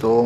2